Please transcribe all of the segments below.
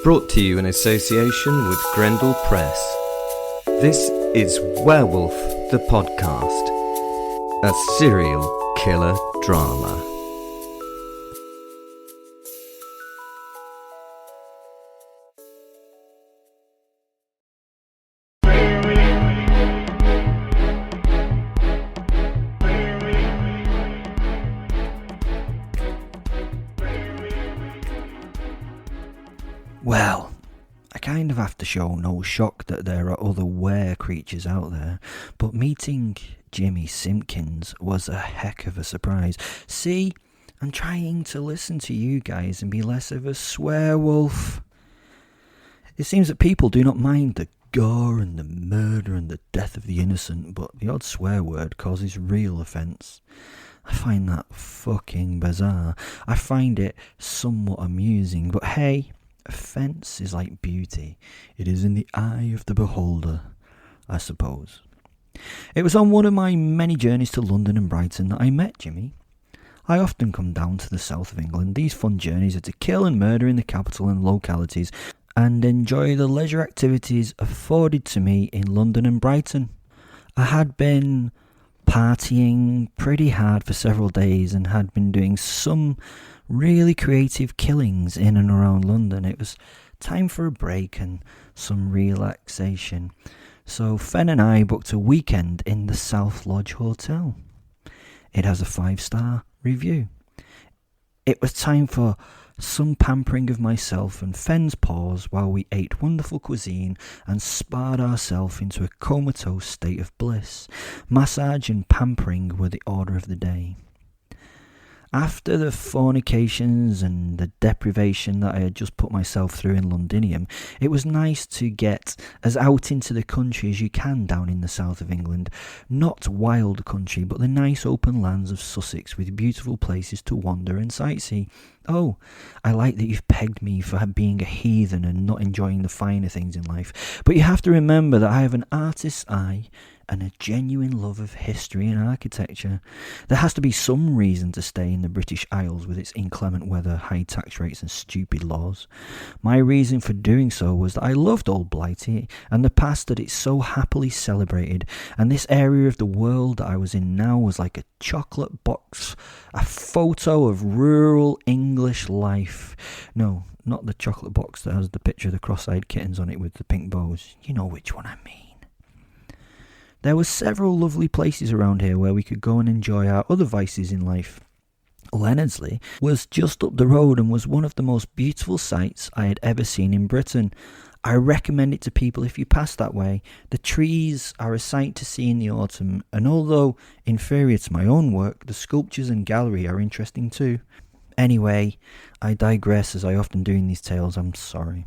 Brought to you in association with Grendel Press. This is Werewolf the Podcast, a serial killer drama. Well, I kind of have to show no shock that there are other ware creatures out there, but meeting Jimmy Simpkins was a heck of a surprise. See, I'm trying to listen to you guys and be less of a swearwolf. It seems that people do not mind the gore and the murder and the death of the innocent, but the odd swear word causes real offence. I find that fucking bizarre. I find it somewhat amusing, but hey, offence is like beauty. It is in the eye of the beholder, I suppose. It was on one of my many journeys to London and Brighton that I met Jimmy. I often come down to the south of England. These fun journeys are to kill and murder in the capital and localities and enjoy the leisure activities afforded to me in London and Brighton. I had been partying pretty hard for several days and had been doing some really creative killings in and around London. It was time for a break and some relaxation. So Fen and I booked a weekend in the South Lodge Hotel. It has a 5-star review. It was time for some pampering of myself and Fen's paws while we ate wonderful cuisine and sparred ourselves into a comatose state of bliss. Massage and pampering were the order of the day. After the fornications and the deprivation that I had just put myself through in Londinium, it was nice to get as out into the country as you can down in the south of England. Not wild country, but the nice open lands of Sussex with beautiful places to wander and sightsee. Oh, I like that you've pegged me for being a heathen and not enjoying the finer things in life. But you have to remember that I have an artist's eye and a genuine love of history and architecture. There has to be some reason to stay in the British Isles with its inclement weather, high tax rates and stupid laws. My reason for doing so was that I loved Old Blighty and the past that it so happily celebrated, and this area of the world that I was in now was like a chocolate box, a photo of rural English life. No, not the chocolate box that has the picture of the cross-eyed kittens on it with the pink bows. You know which one I mean. There were several lovely places around here where we could go and enjoy our other vices in life. Leonardsley was just up the road and was one of the most beautiful sights I had ever seen in Britain. I recommend it to people if you pass that way. The trees are a sight to see in the autumn, and although inferior to my own work, the sculptures and gallery are interesting too. Anyway, I digress as I often do in these tales, I'm sorry.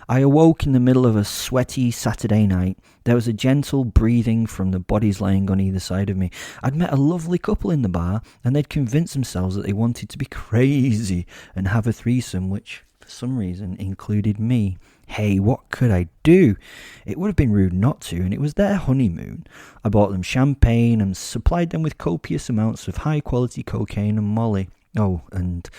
I awoke in the middle of a sweaty Saturday night. There was a gentle breathing from the bodies lying on either side of me. I'd met a lovely couple in the bar, and they'd convinced themselves that they wanted to be crazy and have a threesome, which, for some reason, included me. Hey, what could I do? It would have been rude not to, and it was their honeymoon. I bought them champagne and supplied them with copious amounts of high-quality cocaine and molly. Oh, and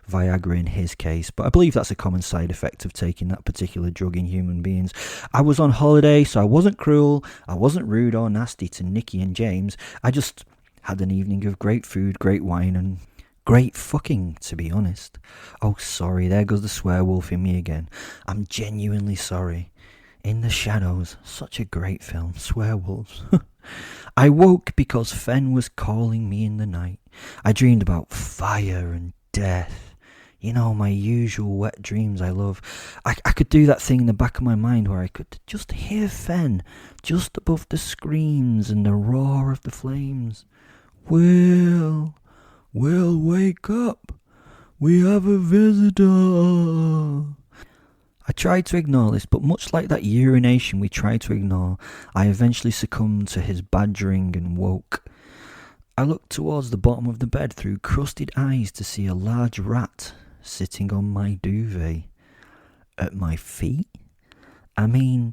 Viagra in his case, but I believe that's a common side effect of taking that particular drug in human beings. I was on holiday, so I wasn't cruel, I wasn't rude or nasty to Nicky and James. I just had an evening of great food, great wine, and great fucking, to be honest. Oh, sorry, there goes the swearwolf in me again. I'm genuinely sorry. In the Shadows, such a great film, Swearwolves. I woke because Fen was calling me in the night. I dreamed about fire and death. You know, my usual wet dreams I love. I could do that thing in the back of my mind where I could just hear Fen just above the screams and the roar of the flames. Will, wake up. We have a visitor. I tried to ignore this, but much like that urination we tried to ignore, I eventually succumbed to his badgering and woke. I looked towards the bottom of the bed through crusted eyes to see a large rat sitting on my duvet. At my feet? I mean,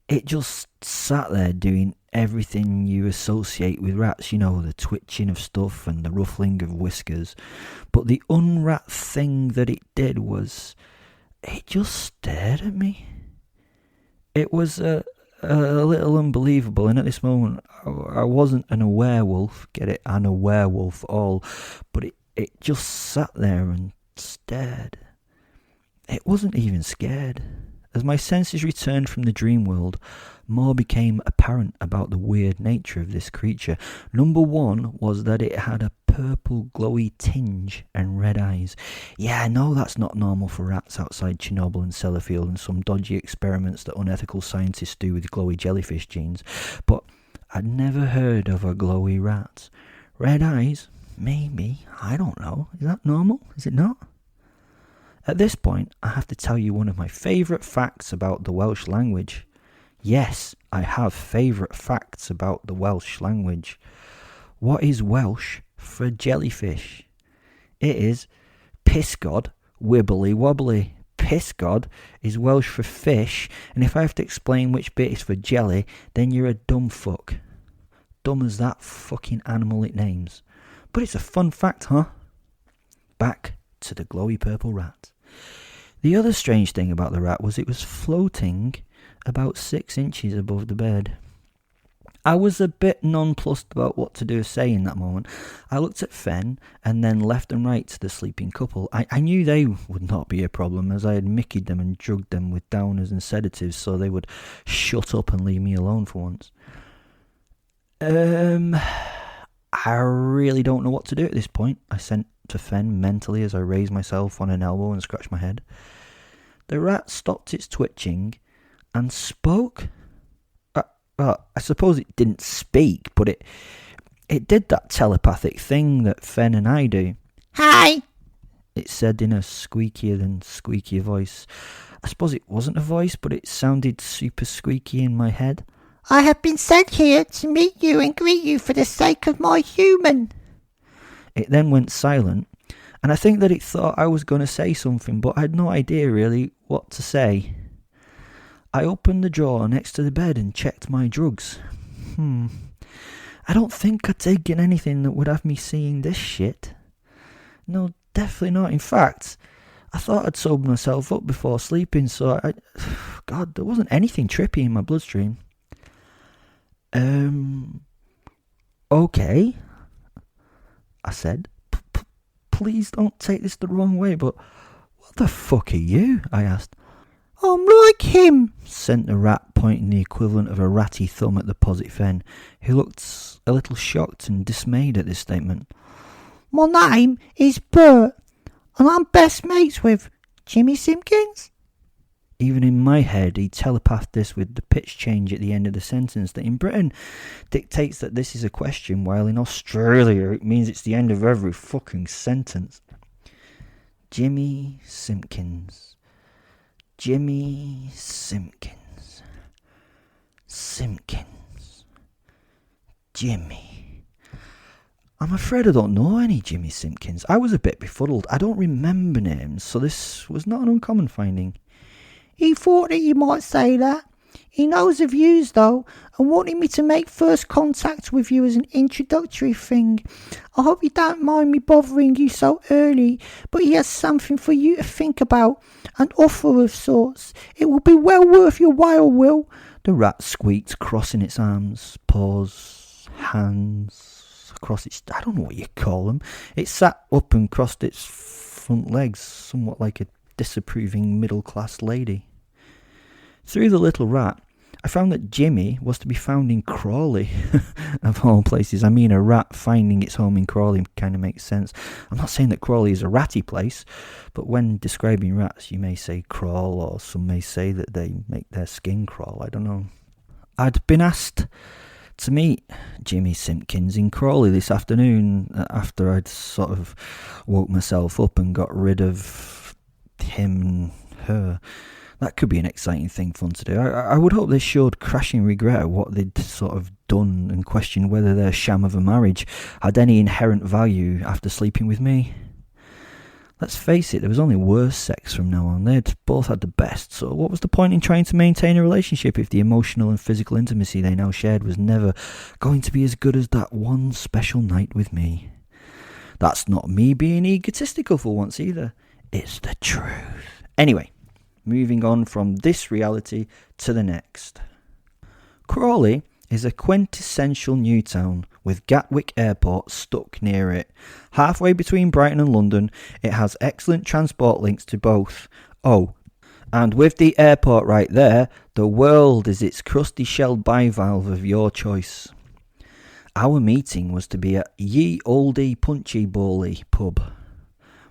it just sat there doing everything you associate with rats, you know, the twitching of stuff and the ruffling of whiskers. But the unrat thing that it did was it just stared at me. It was a little unbelievable, and at this moment I wasn't a werewolf, get it, and a werewolf all, but it just sat there and stared. It wasn't even scared. As my senses returned from the dream world, more became apparent about the weird nature of this creature. Number one was that it had a purple glowy tinge and red eyes. Yeah, I know that's not normal for rats outside Chernobyl and Sellafield and some dodgy experiments that unethical scientists do with glowy jellyfish genes, but I'd never heard of a glowy rat. Red eyes? Maybe. I don't know. Is that normal? Is it not? At this point, I have to tell you one of my favourite facts about the Welsh language. Yes, I have favourite facts about the Welsh language. What is Welsh for jellyfish? It is pysgod wibbly wobbly. Pysgod is Welsh for fish, and if I have to explain which bit is for jelly, then you're a dumb fuck. Dumb as that fucking animal it names. But it's a fun fact, huh? Back to the glowy purple rat. The other strange thing about the rat was it was floating about 6 inches above the bed. I was a bit nonplussed about what to do or say in that moment. I looked at Fen and then left and right to the sleeping couple. I knew they would not be a problem, as I had mickeyed them and drugged them with downers and sedatives so they would shut up and leave me alone for once. I really don't know what to do at this point, I sent to Fen mentally as I raised myself on an elbow and scratched my head. The rat stopped its twitching and spoke. Well, I suppose it didn't speak, but it did that telepathic thing that Fen and I do. Hi, it said in a squeakier than squeakier voice. I suppose it wasn't a voice, but it sounded super squeaky in my head. I have been sent here to meet you and greet you for the sake of my human. It then went silent, and I think that it thought I was going to say something, but I had no idea really what to say. I opened the drawer next to the bed and checked my drugs. I don't think I'd taken anything that would have me seeing this shit. No, definitely not. In fact, I thought I'd sobered myself up before sleeping, so God, there wasn't anything trippy in my bloodstream. Okay, I said. Please don't take this the wrong way, but what the fuck are you? I asked. I'm like him, sent the rat, pointing the equivalent of a ratty thumb at the posit Fen, who looked a little shocked and dismayed at this statement. My name is Bert, and I'm best mates with Jimmy Simpkins. Even in my head, he telepathed this with the pitch change at the end of the sentence that in Britain dictates that this is a question, while in Australia it means it's the end of every fucking sentence. Jimmy Simpkins. Jimmy Simpkins. Simpkins. Jimmy. I'm afraid I don't know any Jimmy Simpkins. I was a bit befuddled. I don't remember names, so this was not an uncommon finding. He thought that you might say that. He knows of yous, though, and wanted me to make first contact with you as an introductory thing. I hope you don't mind me bothering you so early, but he has something for you to think about, an offer of sorts. It will be well worth your while, Will. The rat squeaked, crossing its arms, paws, hands, across its... I don't know what you call them. It sat up and crossed its front legs, somewhat like a disapproving middle-class lady. Through the little rat, I found that Jimmy was to be found in Crawley, of all places. I mean, a rat finding its home in Crawley kind of makes sense. I'm not saying that Crawley is a ratty place, but when describing rats, you may say crawl, or some may say that they make their skin crawl. I don't know. I'd been asked to meet Jimmy Simpkins in Crawley this afternoon after I'd sort of woke myself up and got rid of him and her. That could be an exciting thing, fun to do. I would hope they showed crashing regret at what they'd sort of done and questioned whether their sham of a marriage had any inherent value after sleeping with me. Let's face it, there was only worse sex from now on. They'd both had the best, so what was the point in trying to maintain a relationship if the emotional and physical intimacy they now shared was never going to be as good as that one special night with me? That's not me being egotistical for once either. It's the truth. Anyway, moving on from this reality to the next. Crawley is a quintessential new town with Gatwick Airport stuck near it. Halfway between Brighton and London, it has excellent transport links to both. Oh, and with the airport right there, the world is its crusty shelled bivalve of your choice. Our meeting was to be at Ye Olde Punchy Bowley pub.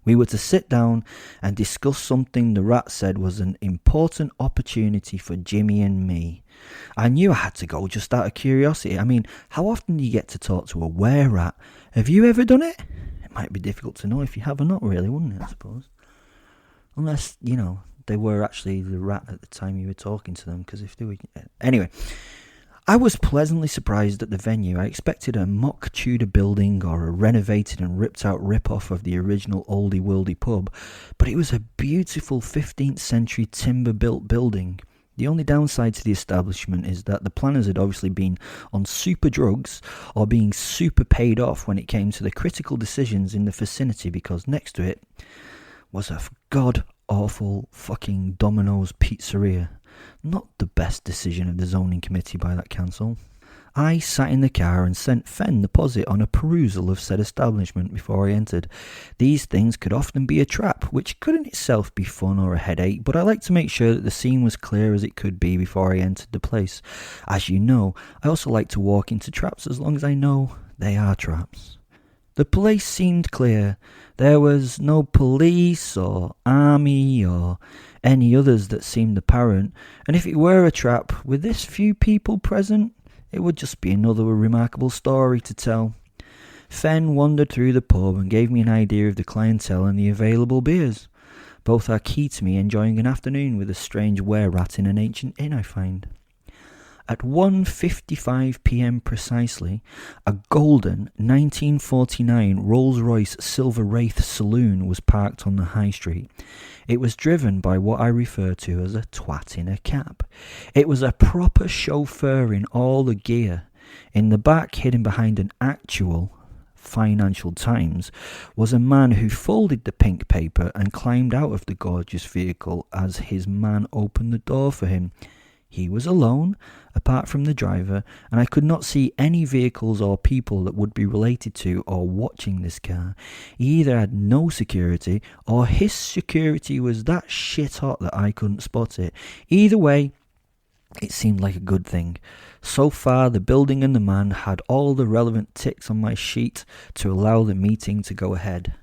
We were to sit down and discuss something the rat said was an important opportunity for Jimmy and me. I knew I had to go just out of curiosity. I mean, how often do you get to talk to a wererat? Have you ever done it? It might be difficult to know if you have or not, really, wouldn't it, I suppose? Unless, they were actually the rat at the time you were talking to them, because if they were... Anyway, I was pleasantly surprised at the venue. I expected a mock Tudor building or a renovated and ripped out rip-off of the original oldie worldy pub, but it was a beautiful 15th century timber-built building. The only downside to the establishment is that the planners had obviously been on super drugs or being super paid off when it came to the critical decisions in the vicinity, because next to it was a god-awful fucking Domino's pizzeria. Not the best decision of the zoning committee by that council. I sat in the car and sent Fen the posit on a perusal of said establishment before I entered. These things could often be a trap, which could in itself be fun or a headache, but I like to make sure that the scene was clear as it could be before I entered the place. As you know, I also like to walk into traps as long as I know they are traps. The place seemed clear. There was no police or army or any others that seemed apparent, and if it were a trap, with this few people present, it would just be another remarkable story to tell. Fen wandered through the pub and gave me an idea of the clientele and the available beers. Both are key to me enjoying an afternoon with a strange were-rat in an ancient inn, I find. At 1:55 p.m. precisely, a golden 1949 Rolls-Royce Silver Wraith saloon was parked on the high street. It was driven by what I refer to as a twat in a cap. It was a proper chauffeur in all the gear. In the back, hidden behind an actual Financial Times, was a man who folded the pink paper and climbed out of the gorgeous vehicle as his man opened the door for him. He was alone, apart from the driver, and I could not see any vehicles or people that would be related to or watching this car. He either had no security, or his security was that shit hot that I couldn't spot it. Either way, it seemed like a good thing. So far, the building and the man had all the relevant ticks on my sheet to allow the meeting to go ahead.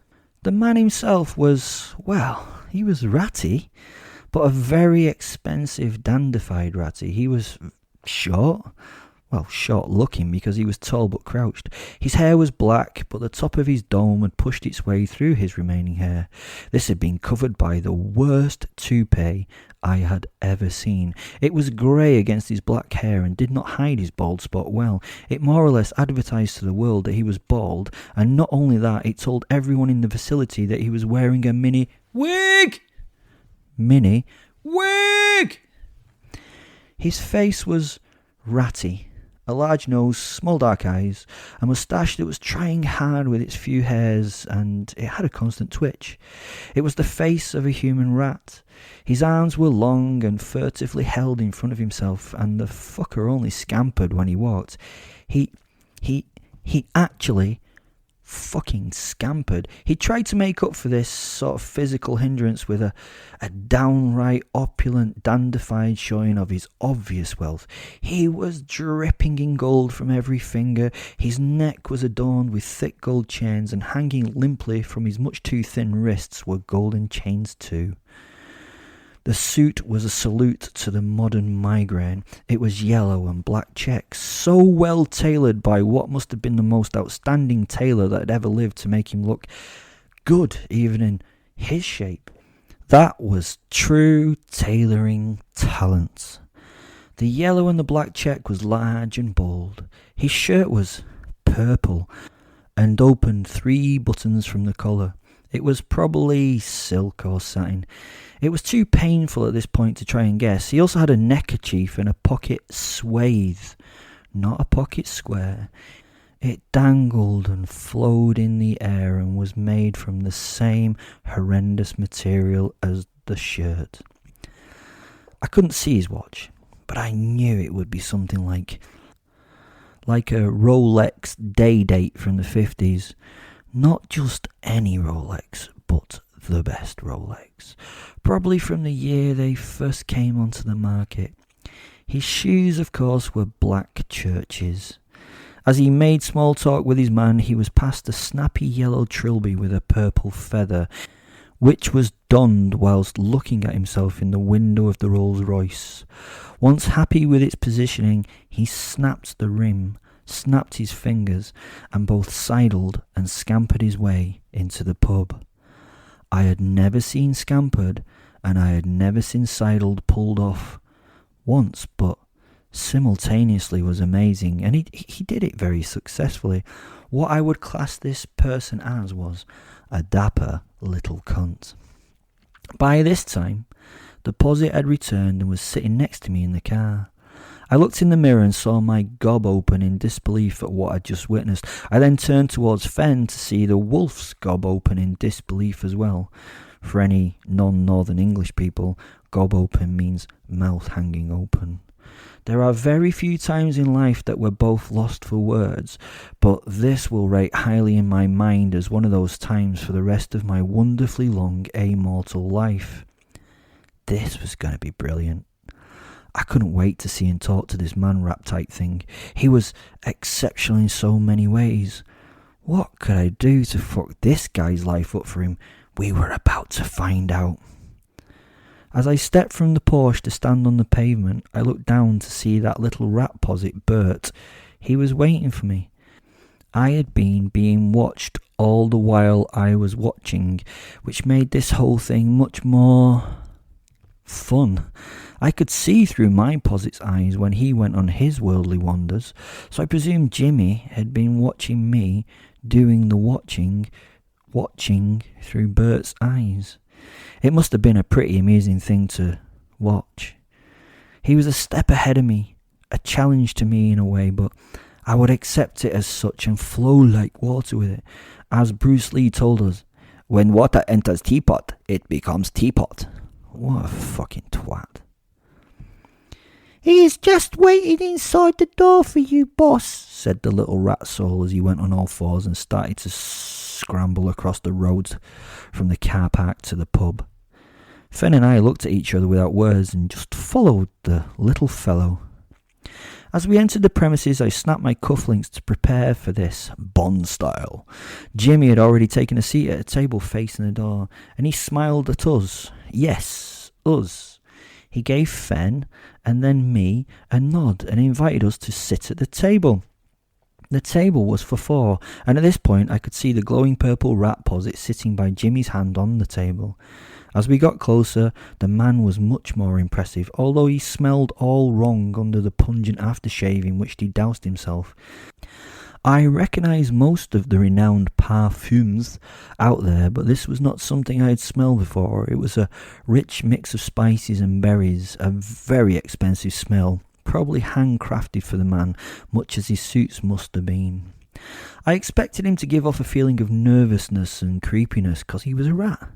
The man himself was, well, he was ratty, but a very expensive dandified ratty. He was short looking because he was tall but crouched. His hair was black, but the top of his dome had pushed its way through his remaining hair. This had been covered by the worst toupee I had ever seen. It was grey against his black hair and did not hide his bald spot well. It more or less advertised to the world that he was bald, and not only that, it told everyone in the vicinity that he was wearing a mini wig! His face was ratty. A large nose, small dark eyes, a moustache that was trying hard with its few hairs, and it had a constant twitch. It was the face of a human rat. His arms were long and furtively held in front of himself, and the fucker only scampered when he walked. He actually fucking scampered. He tried to make up for this sort of physical hindrance with a downright opulent dandified showing of his obvious wealth. He was dripping in gold from every finger. His neck was adorned with thick gold chains, and hanging limply from his much too thin wrists were golden chains too. The suit was a salute to the modern migraine. It was yellow and black checks, so well tailored by what must have been the most outstanding tailor that had ever lived to make him look good, even in his shape. That was true tailoring talent. The yellow and the black check was large and bold. His shirt was purple and opened 3 buttons from the collar. It was probably silk or satin. It was too painful at this point to try and guess. He also had a neckerchief and a pocket swathe, not a pocket square. It dangled and flowed in the air and was made from the same horrendous material as the shirt. I couldn't see his watch, but I knew it would be something like a Rolex day date from the 50s. Not just any Rolex, but the best Rolex. Probably from the year they first came onto the market. His shoes, of course, were black Churches. As he made small talk with his man, he was past a snappy yellow trilby with a purple feather, which was donned whilst looking at himself in the window of the Rolls Royce. Once happy with its positioning, he snapped the rim, snapped his fingers, and both sidled and scampered his way into the pub. I had never seen scampered, and I had never seen sidled pulled off. Once, but simultaneously was amazing, and he did it very successfully. What I would class this person as was a dapper little cunt. By this time, the posit had returned and was sitting next to me in the car. I looked in the mirror and saw my gob open in disbelief at what I'd just witnessed. I then turned towards Fen to see the wolf's gob open in disbelief as well. For any non-Northern English people, gob open means mouth hanging open. There are very few times in life that we're both lost for words, but this will rate highly in my mind as one of those times for the rest of my wonderfully long amortal life. This was going to be brilliant. I couldn't wait to see and talk to this man rap type thing. He was exceptional in so many ways. What could I do to fuck this guy's life up for him? We were about to find out. As I stepped from the Porsche to stand on the pavement, I looked down to see that little rat posit, Bert. He was waiting for me. I had been being watched all the while I was watching, which made this whole thing much more fun. I could see through my posit's eyes when he went on his worldly wanders, so I presumed Jimmy had been watching me doing the watching through Bert's eyes. It must have been a pretty amusing thing to watch. He was a step ahead of me, a challenge to me in a way, but I would accept it as such and flow like water with it. As Bruce Lee told us, when water enters teapot, it becomes teapot. What a fucking twat. He is just waiting inside the door for you, boss, said the little rat soul as he went on all fours and started to scramble across the roads from the car park to the pub. Fen and I looked at each other without words and just followed the little fellow. As we entered the premises, I snapped my cufflinks to prepare for this Bond style. Jimmy had already taken a seat at a table facing the door, and he smiled at us. Yes, us. He gave Fen and then me a nod and invited us to sit at the table. The table was for four, and at this point I could see the glowing purple rat posit sitting by Jimmy's hand on the table. As we got closer, the man was much more impressive, although he smelled all wrong under the pungent aftershave in which he doused himself. I recognised most of the renowned parfums out there, but this was not something I had smelled before. It was a rich mix of spices and berries, a very expensive smell, probably handcrafted for the man, much as his suits must have been. I expected him to give off a feeling of nervousness and creepiness because he was a rat.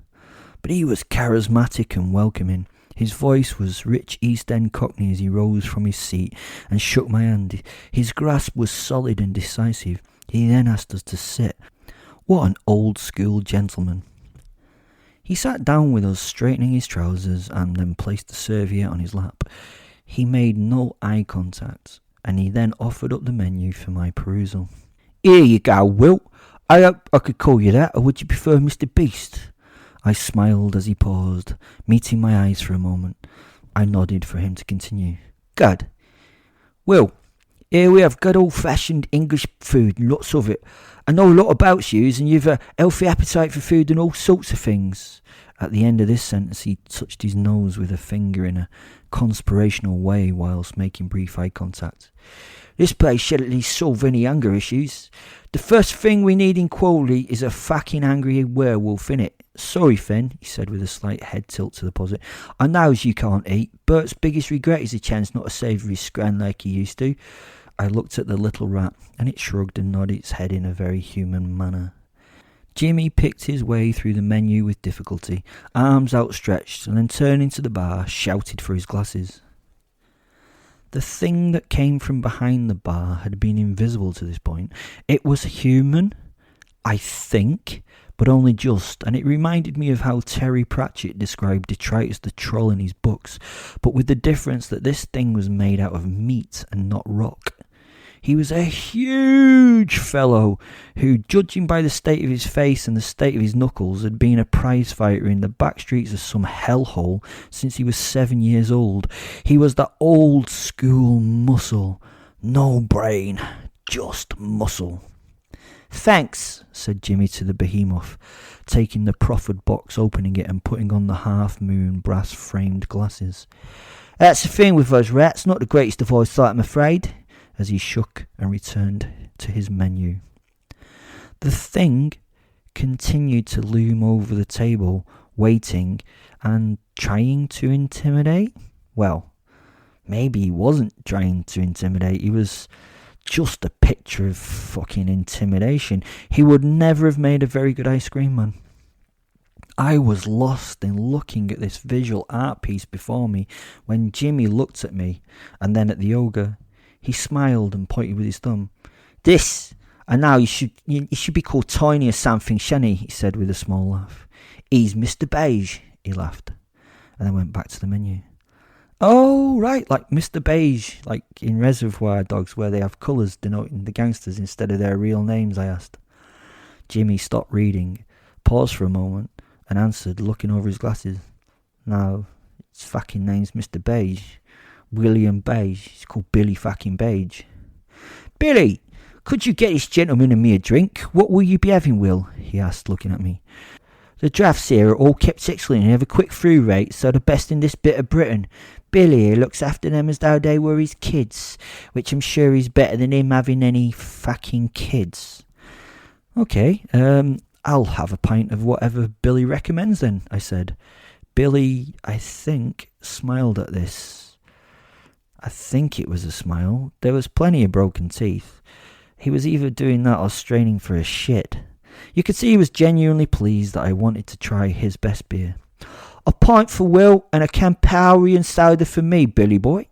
But he was charismatic and welcoming. His voice was rich East End Cockney as he rose from his seat and shook my hand. His grasp was solid and decisive. He then asked us to sit. What an old school gentleman. He sat down with us, straightening his trousers, and then placed the serviette on his lap. He made no eye contact, and he then offered up the menu for my perusal. Here you go, Will. I hope I could call you that, or would you prefer Mr. Beast? I smiled as he paused, meeting my eyes for a moment. I nodded for him to continue. Good. Well, here we have good old-fashioned English food, lots of it. I know a lot about yous, and you've a healthy appetite for food and all sorts of things. At the end of this sentence, he touched his nose with a finger in a conspirational way whilst making brief eye contact. This place should at least solve any hunger issues. The first thing we need in quality is a fucking angry werewolf, innit? Sorry, Fen, he said with a slight head tilt to the posit. I knows you can't eat. Bert's biggest regret is a chance not to savour his scran like he used to. I looked at the little rat, and it shrugged and nodded its head in a very human manner. Jimmy picked his way through the menu with difficulty, arms outstretched, and then turning to the bar, shouted for his glasses. The thing that came from behind the bar had been invisible to this point. It was human, I think, but only just, and it reminded me of how Terry Pratchett described Detritus the Troll in his books, but with the difference that this thing was made out of meat and not rock. He was a huge fellow who, judging by the state of his face and the state of his knuckles, had been a prize fighter in the back streets of some hellhole since he was 7 years old. He was the old school muscle. No brain, just muscle. "Thanks," said Jimmy to the behemoth, taking the proffered box, opening it and putting on the half-moon brass-framed glasses. "That's the thing with us rats, not the greatest of eyesight, I'm afraid," as he shook and returned to his menu. The thing continued to loom over the table, waiting and trying to intimidate. Well, maybe he wasn't trying to intimidate, he was just a picture of fucking intimidation. He would never have made a very good ice cream man. I was lost in looking at this visual art piece before me when Jimmy looked at me and then at the ogre. He smiled and pointed with his thumb. "This, I know, you should be called Tiny or something, shouldn't he?" said with a small laugh. "He's Mr. Beige," he laughed, and then went back to the menu. "Oh, right, like Mr. Beige, like in Reservoir Dogs where they have colours denoting the gangsters instead of their real names," I asked. Jimmy stopped reading, paused for a moment, and answered, looking over his glasses. "No, his fucking name's Mr. Beige. William Beige. He's called Billy fucking Beige." "Billy, could you get this gentleman and me a drink? What will you be having, Will?" he asked, looking at me. "The drafts here are all kept excellent and have a quick through rate, so the best in this bit of Britain. Billy here looks after them as though they were his kids, which I'm sure is better than him having any fucking kids." "Okay, I'll have a pint of whatever Billy recommends then," I said. Billy, I think, smiled at this. I think it was a smile. There was plenty of broken teeth. He was either doing that or straining for a shit. You could see he was genuinely pleased that I wanted to try his best beer. "A pint for Will and a Campari and soda for me, Billy boy."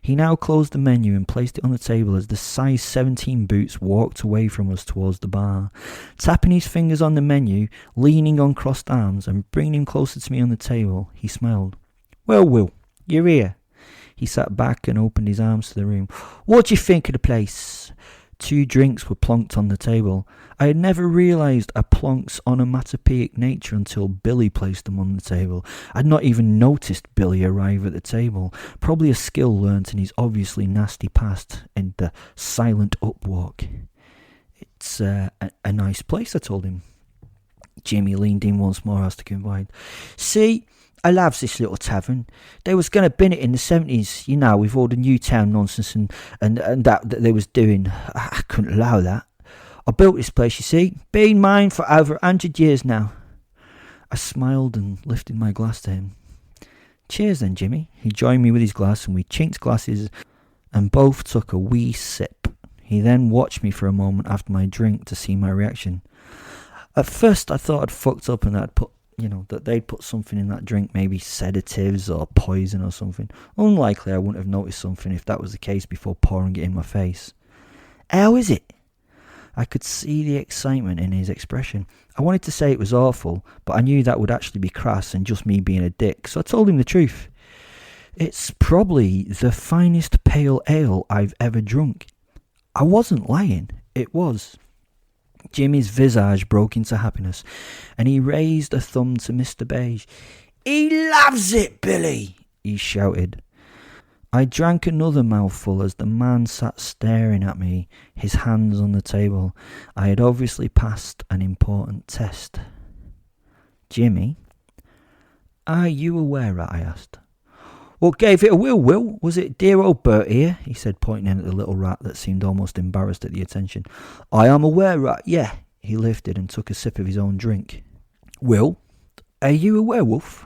He now closed the menu and placed it on the table as the size 17 boots walked away from us towards the bar. Tapping his fingers on the menu, leaning on crossed arms and bringing him closer to me on the table, he smiled. "Well, Will, you're here." He sat back and opened his arms to the room. "What do you think of the place?" 2 drinks were plonked on the table. I had never realised a plonk's onomatopoeic nature until Billy placed them on the table. I'd not even noticed Billy arrive at the table. Probably a skill learnt in his obviously nasty past in the silent upwalk. "It's a nice place," I told him. Jimmy leaned in once more as to confide. "See, I loves this little tavern. They was going to bin it in the 70s, you know, with all the Newtown nonsense and that they was doing. I couldn't allow that. I built this place, you see. Been mine for over 100 years now." I smiled and lifted my glass to him. "Cheers then, Jimmy." He joined me with his glass and we chinked glasses and both took a wee sip. He then watched me for a moment after my drink to see my reaction. At first I thought I'd fucked up and that they'd put something in that drink, maybe sedatives or poison or something. Unlikely I wouldn't have noticed something if that was the case before pouring it in my face. "How is it?" I could see the excitement in his expression. I wanted to say it was awful, but I knew that would actually be crass and just me being a dick, so I told him the truth. "It's probably the finest pale ale I've ever drunk." I wasn't lying, it was. Jimmy's visage broke into happiness, and he raised a thumb to Mr. Beige. "He loves it, Billy!" he shouted. I drank another mouthful as the man sat staring at me, his hands on the table. I had obviously passed an important test. "Jimmy, are you a wererat?" I asked. "What gave it a Will? Was it dear old Bert here?" he said, pointing at the little rat that seemed almost embarrassed at the attention. "I am a wererat, yeah." He lifted and took a sip of his own drink. "Will, are you a werewolf?"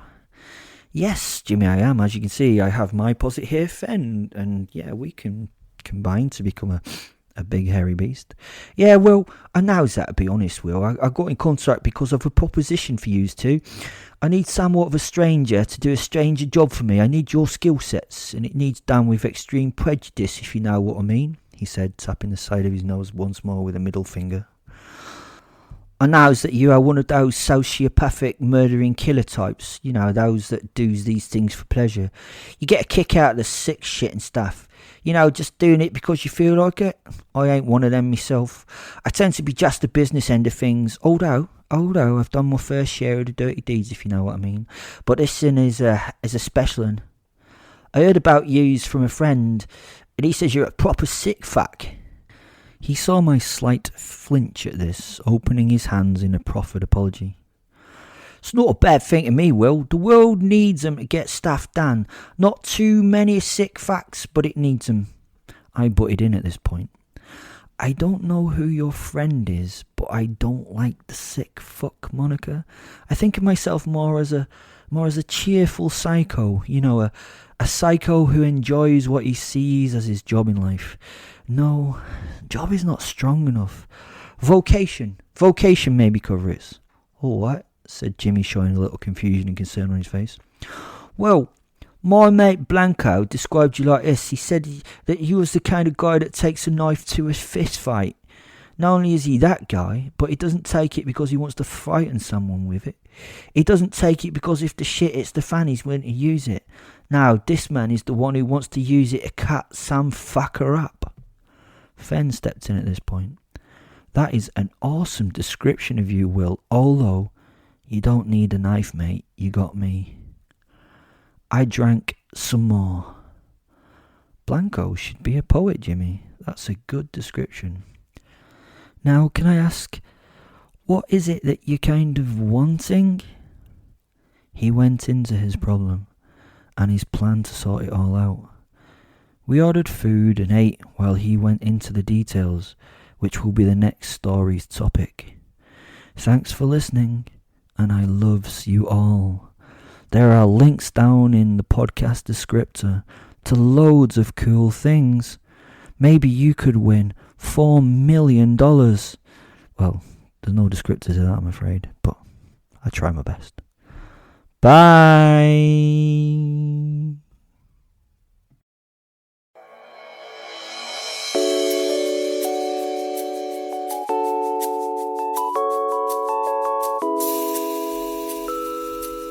"Yes, Jimmy, I am. As you can see, I have my posit here, Fen, and yeah, we can combine to become A big hairy beast. Yeah, well, I knows that, to be honest, Will. I got in contact because of a proposition for yous two. I need somewhat of a stranger to do a stranger job for me. I need your skill sets, and it needs done with extreme prejudice, if you know what I mean, he said, tapping the side of his nose once more with a middle finger. I knows that you are one of those sociopathic murdering killer types, you know, those that does these things for pleasure. You get a kick out of the sick shit and stuff. You know, just doing it because you feel like it. I ain't one of them myself. I tend to be just the business end of things, although I've done my fair share of the dirty deeds, if you know what I mean. But this one is a special one. I heard about yous from a friend, and he says you're a proper sick fuck. He saw my slight flinch at this, opening his hands in a proffered apology. It's not a bad thing to me, Will. The world needs 'em to get stuff done. Not too many sick fucks, but it needs 'em. I butted in at this point. I don't know who your friend is, but I don't like the sick fuck moniker. I think of myself more as a cheerful psycho, you know, a psycho who enjoys what he sees as his job in life. No, job is not strong enough. Vocation maybe cover it. All right, said Jimmy, showing a little confusion and concern on his face. Well, my mate Blanco described you like this. He said that you was the kind of guy that takes a knife to a fist fight. Not only is he that guy, but he doesn't take it because he wants to frighten someone with it. He doesn't take it because if the shit hits the fan, he's willing to use it. Now, this man is the one who wants to use it to cut some fucker up. Fen stepped in at this point. That is an awesome description of you, Will, although you don't need a knife, mate. You got me. I drank some more. Blanco should be a poet, Jimmy. That's a good description. Now, can I ask, what is it that you're kind of wanting? He went into his problem and his plan to sort it all out. We ordered food and ate while he went into the details, which will be the next story's topic. Thanks for listening, and I loves you all. There are links down in the podcast descriptor to loads of cool things. Maybe you could win $4 million. Well, there's no descriptor to that, I'm afraid, but I try my best. Bye.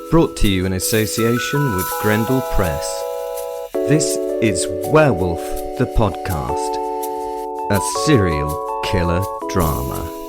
Brought to you in association with Grendel Press. This is Werewolf the Podcast, a serial killer drama.